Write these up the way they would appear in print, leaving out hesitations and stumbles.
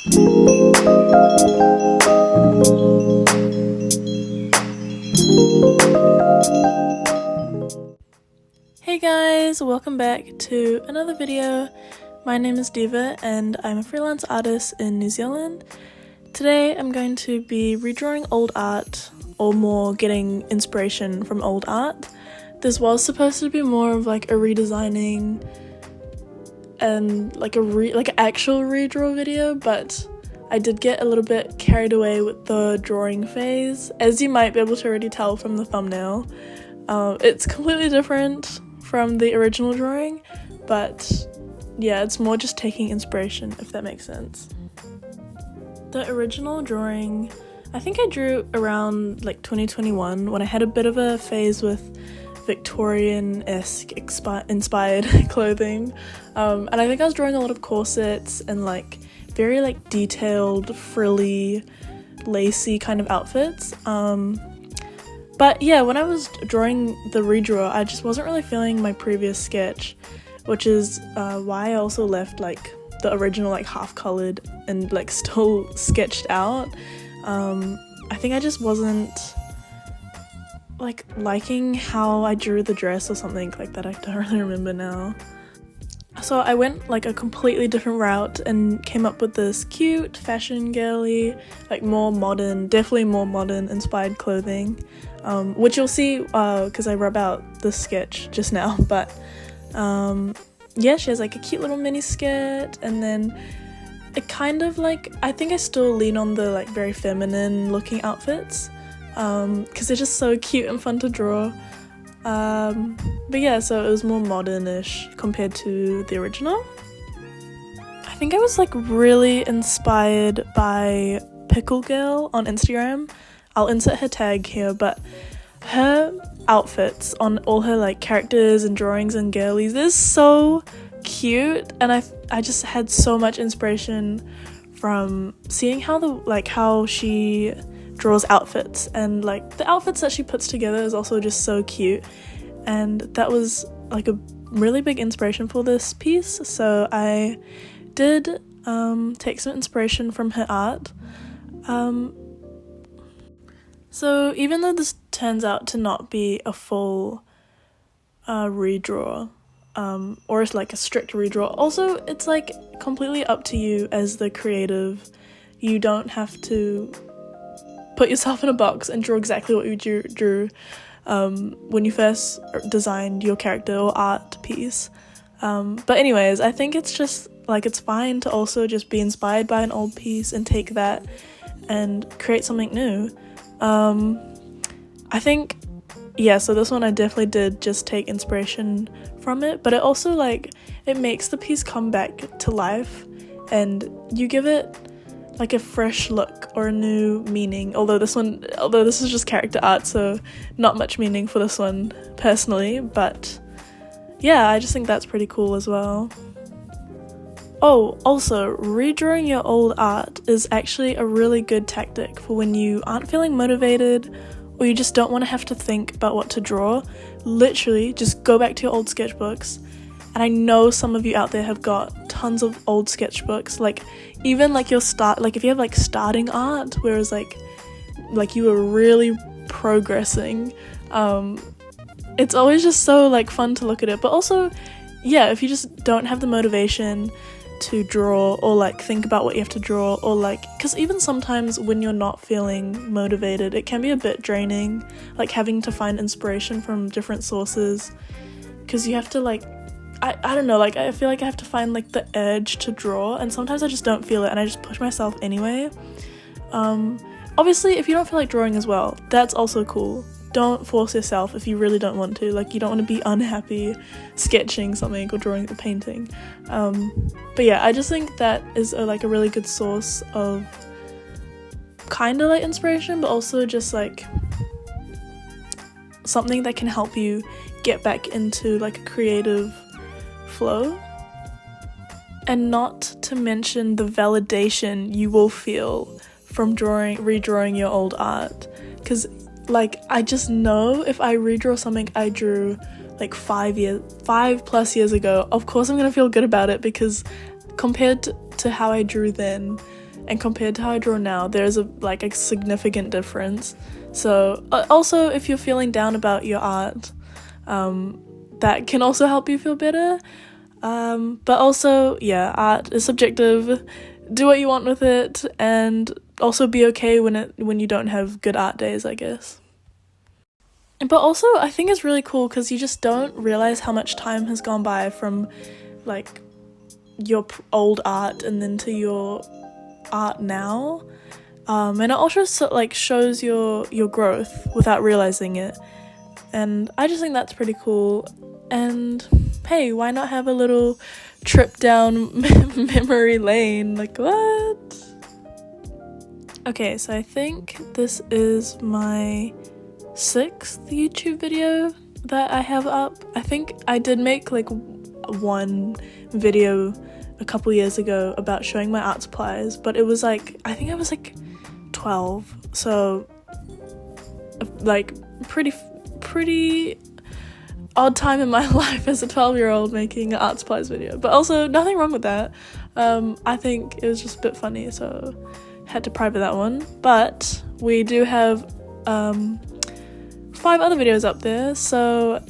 Hey guys, welcome back to another video. My name is Diva and I'm a freelance artist in New Zealand. Today I'm going to be redrawing old art, or more getting inspiration from old art. This was supposed to be more of like a redesigning and like an actual redraw video, but I did get a little bit carried away with the drawing phase. As you might be able to already tell from the thumbnail, it's completely different from the original drawing, but yeah, it's more just taking inspiration, if that makes sense. The original drawing, I think I drew around like 2021 when I had a bit of a phase with Victorian-esque inspired clothing, and I think I was drawing a lot of corsets and like very like detailed, frilly, lacy kind of outfits. But yeah, when I was drawing the redraw, I just wasn't really feeling my previous sketch, which is why I also left like the original like half-colored and like still sketched out. I think I just wasn't like liking how I drew the dress or something like that. I don't really remember now. So I went like a completely different route and came up with this cute fashion girly, like more modern, definitely more modern inspired clothing, which you'll see because I rub out this sketch just now. But yeah, she has like a cute little mini skirt, and then it kind of like, I think I still lean on the like very feminine looking outfits because they're just so cute and fun to draw. But yeah, so it was more modern-ish compared to the original. I think I was like really inspired by Pickle Girl on Instagram. I'll insert her tag here, but her outfits on all her like characters and drawings and girlies, they're so cute, and I just had so much inspiration from seeing how she draws outfits, and like the outfits that she puts together is also just so cute, and that was like a really big inspiration for this piece. So I did take some inspiration from her art. So even though this turns out to not be a full redraw, or it's like a strict redraw, also it's like completely up to you as the creative. You don't have to put yourself in a box and draw exactly what you drew when you first designed your character or art piece. But anyways, I think it's just like, it's fine to also just be inspired by an old piece and take that and create something new. I think, yeah, so this one I definitely did just take inspiration from it, but it also like, it makes the piece come back to life and you give it like a fresh look or a new meaning, although this is just character art, so not much meaning for this one personally, but yeah, I just think that's pretty cool as well. Oh, also, redrawing your old art is actually a really good tactic for when you aren't feeling motivated or you just don't want to have to think about what to draw. Literally, just go back to your old sketchbooks. And I know some of you out there have got tons of old sketchbooks, like even like if you have like starting art, whereas like you were really progressing, it's always just so like fun to look at it. But also, yeah, if you just don't have the motivation to draw or like think about what you have to draw, or like, because even sometimes when you're not feeling motivated, it can be a bit draining, like having to find inspiration from different sources, because you have to like, I don't know, like I feel like I have to find like the urge to draw, and sometimes I just don't feel it and I just push myself anyway. Obviously if you don't feel like drawing as well, that's also cool. Don't force yourself if you really don't want to, like you don't want to be unhappy sketching something or drawing a painting. But yeah, I just think that is a really good source of kind of like inspiration, but also just like something that can help you get back into like a creative flow. And not to mention the validation you will feel from redrawing your old art, because like I just know if I redraw something I drew like 5+ years ago, of course I'm gonna feel good about it, because compared to how I drew then, and compared to how I draw now, there's a significant difference. So also, if you're feeling down about your art, that can also help you feel better. But also, yeah, art is subjective. Do what you want with it, and also be okay when you don't have good art days, I guess. But also, I think it's really cool because you just don't realize how much time has gone by from like your old art and then to your art now. And it also shows your growth without realizing it. And I just think that's pretty cool. And hey, why not have a little trip down memory lane? Like, what? Okay, so I think this is my 6th YouTube video that I have up. I think I did make like one video a couple years ago about showing my art supplies, but it was like, I think I was like 12, so like pretty odd time in my life as a 12-year-old making an art supplies video, but also nothing wrong with that. I think it was just a bit funny, so had to private that one. But we do have 5 other videos up there, so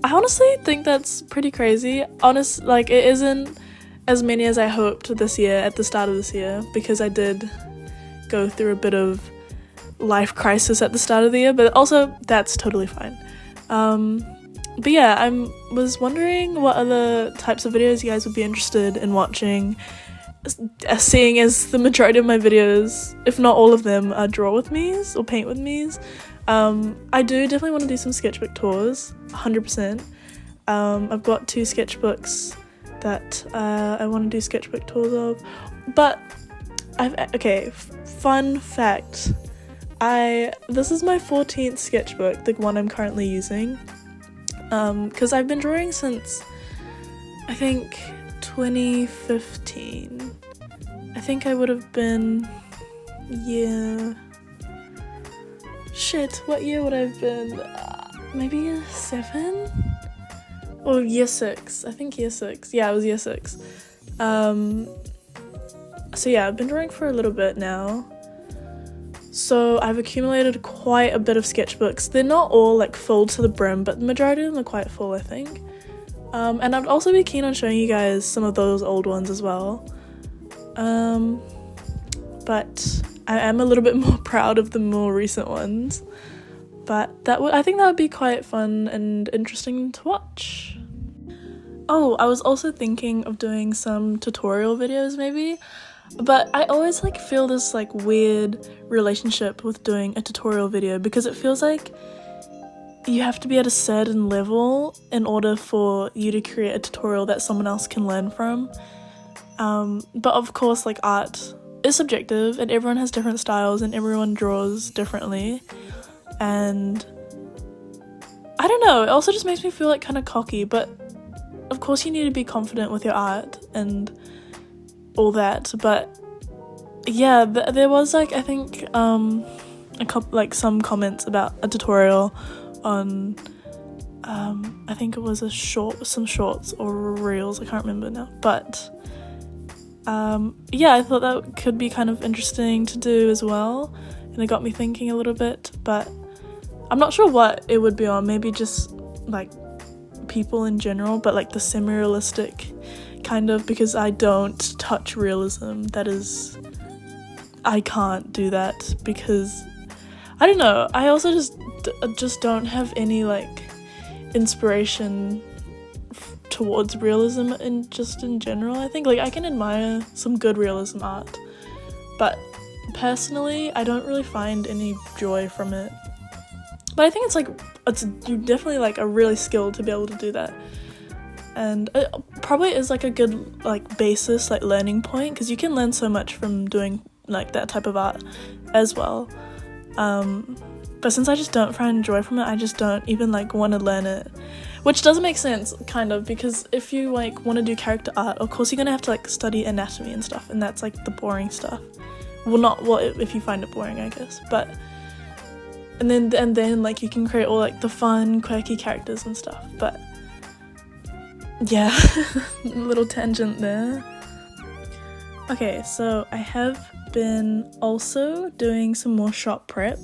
I honestly think that's pretty crazy. It isn't as many as I hoped this year at the start of this year, because I did go through a bit of life crisis at the start of the year, but also that's totally fine. But yeah, I was wondering what other types of videos you guys would be interested in watching, seeing as the majority of my videos, if not all of them, are draw with me's or paint with me's. I do definitely want to do some sketchbook tours, 100%. I've got 2 sketchbooks that I want to do sketchbook tours of, but fun fact, this is my 14th sketchbook, the one I'm currently using, because I've been drawing since, I think, 2015. I think I would have been, what year would I have been? Maybe year 7? Or year 6, I think year 6, yeah, it was year 6. So yeah, I've been drawing for a little bit now. So I've accumulated quite a bit of sketchbooks. They're not all like full to the brim, but the majority of them are quite full, I think. And I'd also be keen on showing you guys some of those old ones as well. But I am a little bit more proud of the more recent ones. But I think that would be quite fun and interesting to watch. Oh, I was also thinking of doing some tutorial videos maybe. But I always feel this weird relationship with doing a tutorial video, because it feels like you have to be at a certain level in order for you to create a tutorial that someone else can learn from. But of course, art is subjective and everyone has different styles and everyone draws differently. And I don't know, it also just makes me feel kind of cocky, but of course you need to be confident with your art and all that. But yeah, there was I think a couple some comments about a tutorial on I think it was some shorts or reels, I can't remember now, but yeah, I thought that could be kind of interesting to do as well, and it got me thinking a little bit, but I'm not sure what it would be on. Maybe just people in general, but the semi-realistic kind of, because I don't touch realism. I can't do that because I don't know, I also just don't have any inspiration towards realism in general. I think I can admire some good realism art, but personally I don't really find any joy from it. But I think it's definitely a really skill to be able to do that, and it probably is a good basis learning point, because you can learn so much from doing that type of art as well. But since I just don't find joy from it, I just don't even want to learn it, which doesn't make sense kind of, because if you want to do character art, of course you're gonna have to study anatomy and stuff, and that's the boring stuff. Well, if you find it boring, I guess, but and then you can create all the fun quirky characters and stuff. But yeah, little tangent there. Okay, so I have been also doing some more shop prep,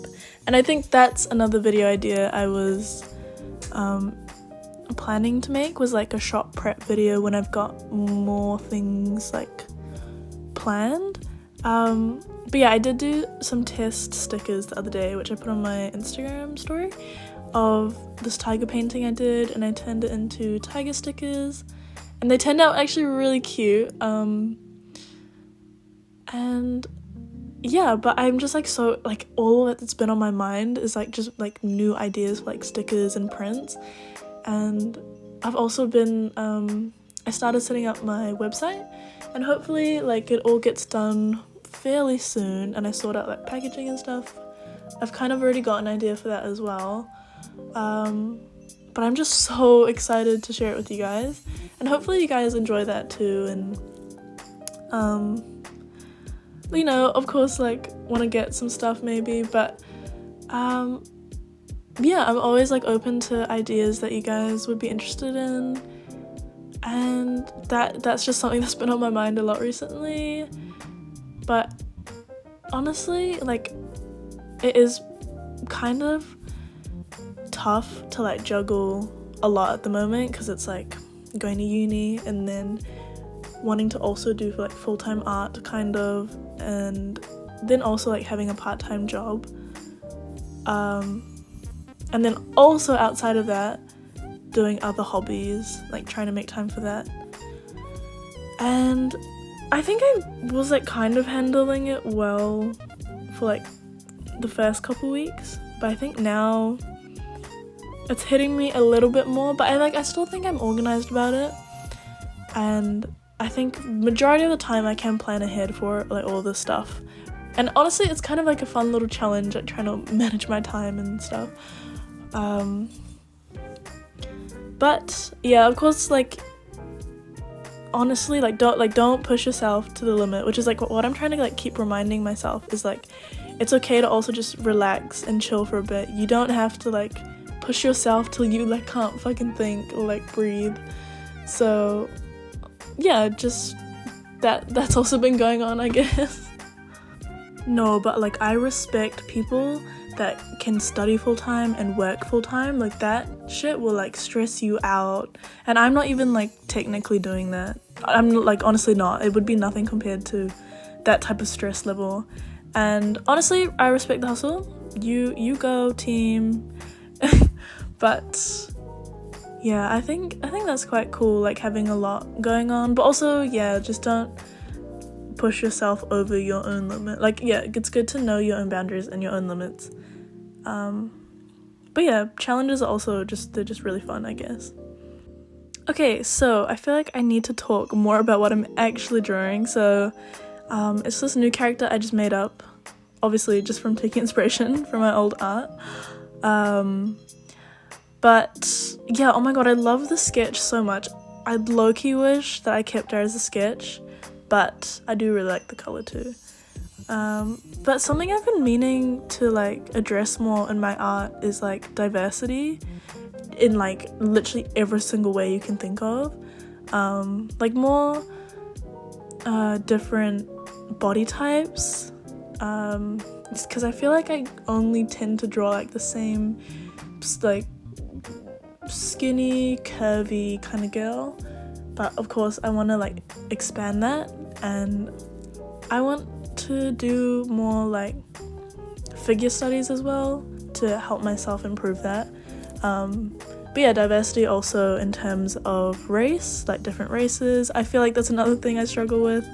and I think that's another video idea I was planning to make, was like a shop prep video when I've got more things like planned. But yeah, I did do some test stickers the other day, which I put on my Instagram story, of this tiger painting I did, and I turned it into tiger stickers, and they turned out actually really cute. And yeah, but I'm just like, so like all that's been on my mind is like just like new ideas for like stickers and prints. And I've also been I started setting up my website, and hopefully like it all gets done fairly soon, and I sort out like packaging and stuff. I've kind of already got an idea for that as well, but I'm just so excited to share it with you guys, and hopefully you guys enjoy that too. And you know, of course, like want to get some stuff maybe, but yeah, I'm always like open to ideas that you guys would be interested in, and that's just something that's been on my mind a lot recently. But honestly, like, it is kind of tough to like juggle a lot at the moment, because it's like going to uni and then wanting to also do like full-time art kind of, and then also like having a part-time job, and then also outside of that doing other hobbies, like trying to make time for that. And I think I was like kind of handling it well for like the first couple weeks, but I think now it's hitting me a little bit more. But I still think I'm organized about it, and I think majority of the time I can plan ahead for like all this stuff. And honestly, it's kind of like a fun little challenge, like trying to manage my time and stuff. But yeah, of course, like honestly, like don't push yourself to the limit, which is like what I'm trying to like keep reminding myself, is like it's okay to also just relax and chill for a bit. You don't have to like push yourself till you like can't fucking think or like breathe. So yeah, just that's also been going on, I guess. No, but like I respect people that can study full-time and work full-time. Like that shit will like stress you out, and I'm not even like technically doing that. I'm like honestly not. It would be nothing compared to that type of stress level. And honestly, I respect the hustle. You go team. But yeah, I think that's quite cool, like having a lot going on, but also yeah, just don't push yourself over your own limit. Like yeah, it's good to know your own boundaries and your own limits. But yeah, challenges are also they're just really fun, I guess. Okay, so I feel like I need to talk more about what I'm actually drawing. So it's this new character I just made up, obviously just from taking inspiration from my old art. But yeah, oh my god, I love the sketch so much. I low-key wish that I kept her as a sketch, but I do really like the colour too. But something I've been meaning to like address more in my art is like diversity in like literally every single way you can think of. Like more different body types, because I feel like I only tend to draw like the same like skinny curvy kind of girl, but of course I want to like expand that, and I want to do more like figure studies as well to help myself improve that. But yeah, diversity also in terms of race, like different races. I feel like that's another thing I struggle with,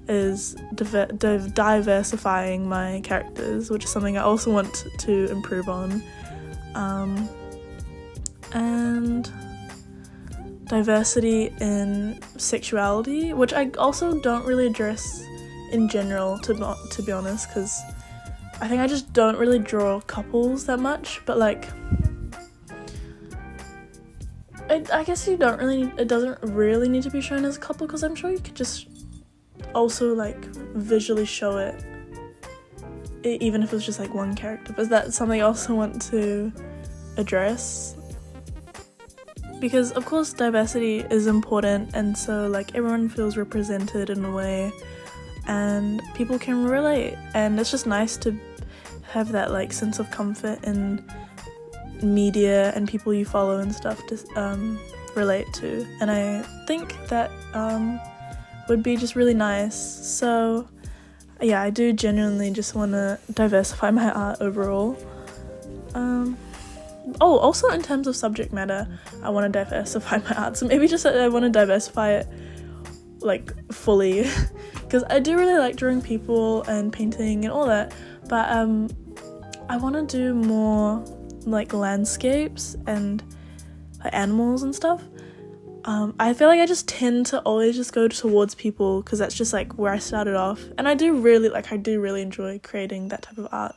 is diversifying my characters, which is something I also want to improve on. And diversity in sexuality, which I also don't really address in general, to be honest, because I think I just don't really draw couples that much. But like I guess it doesn't really need to be shown as a couple, because I'm sure you could just also like visually show it, even if it's just like one character. But that's something I also want to address, because of course diversity is important, and so like everyone feels represented in a way. and people can relate, and it's just nice to have that like sense of comfort in media and people you follow and stuff to relate to, and I think that would be just really nice. So yeah, I do genuinely just want to diversify my art overall. Also in terms of subject matter, I want to diversify my art, so maybe just I want to diversify it like fully because I do really like drawing people and painting and all that, but I want to do more like landscapes and like animals and stuff. I feel like I just tend to always just go towards people because that's just like where I started off, and I do really enjoy creating that type of art.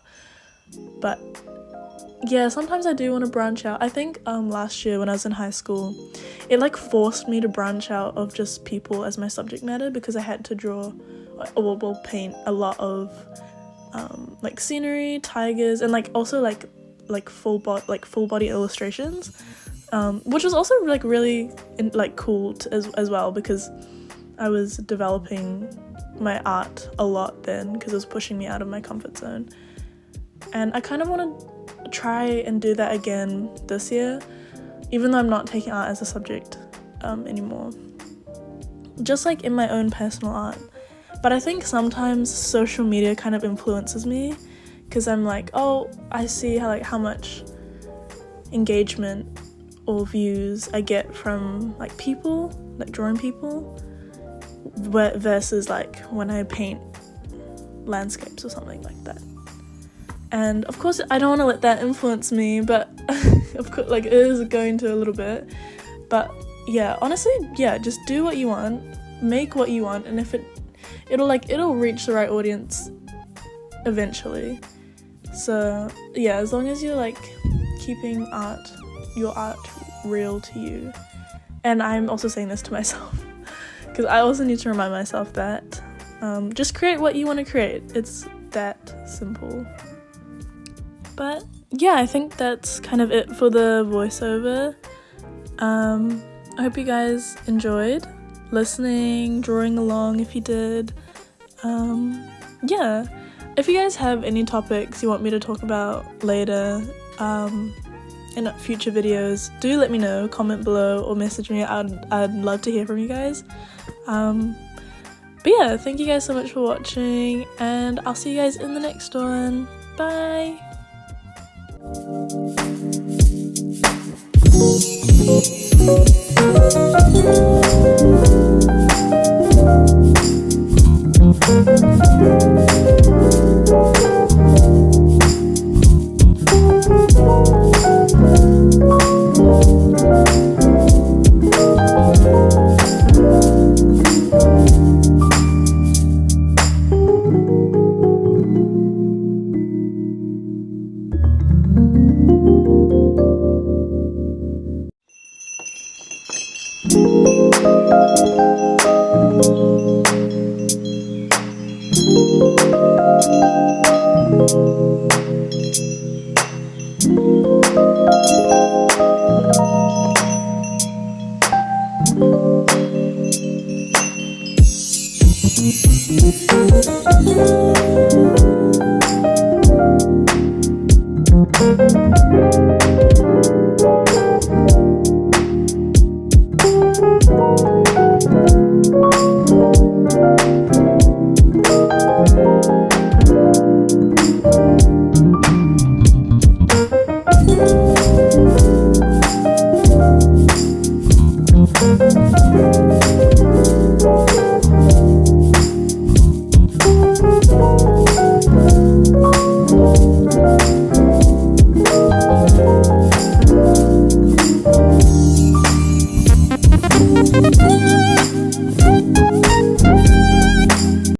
But yeah, sometimes I do want to branch out. I think last year when I was in high school, it like forced me to branch out of just people as my subject matter because I had to draw or paint a lot of like scenery, tigers, and like also like full body illustrations, which was also like really cool as well because I was developing my art a lot then because it was pushing me out of my comfort zone, and I kind of want to try and do that again this year, even though I'm not taking art as a subject anymore, just like in my own personal art. But I think sometimes social media kind of influences me because I'm like, oh, I see how much engagement or views I get from like people, like drawing people, versus like when I paint landscapes or something like that. And of course I don't want to let that influence me, but of course like it is going to a little bit. But yeah, honestly, yeah, just do what you want, make what you want, and if it'll reach the right audience eventually. So yeah, as long as you're like keeping your art real to you. And I'm also saying this to myself because I also need to remind myself that just create what you want to create. It's that simple. But yeah, I think that's kind of it for the voiceover. I hope you guys enjoyed listening, drawing along if you did. Yeah, if you guys have any topics you want me to talk about later in future videos, do let me know, comment below or message me. I'd love to hear from you guys. But yeah, thank you guys so much for watching, and I'll see you guys in the next one. Bye!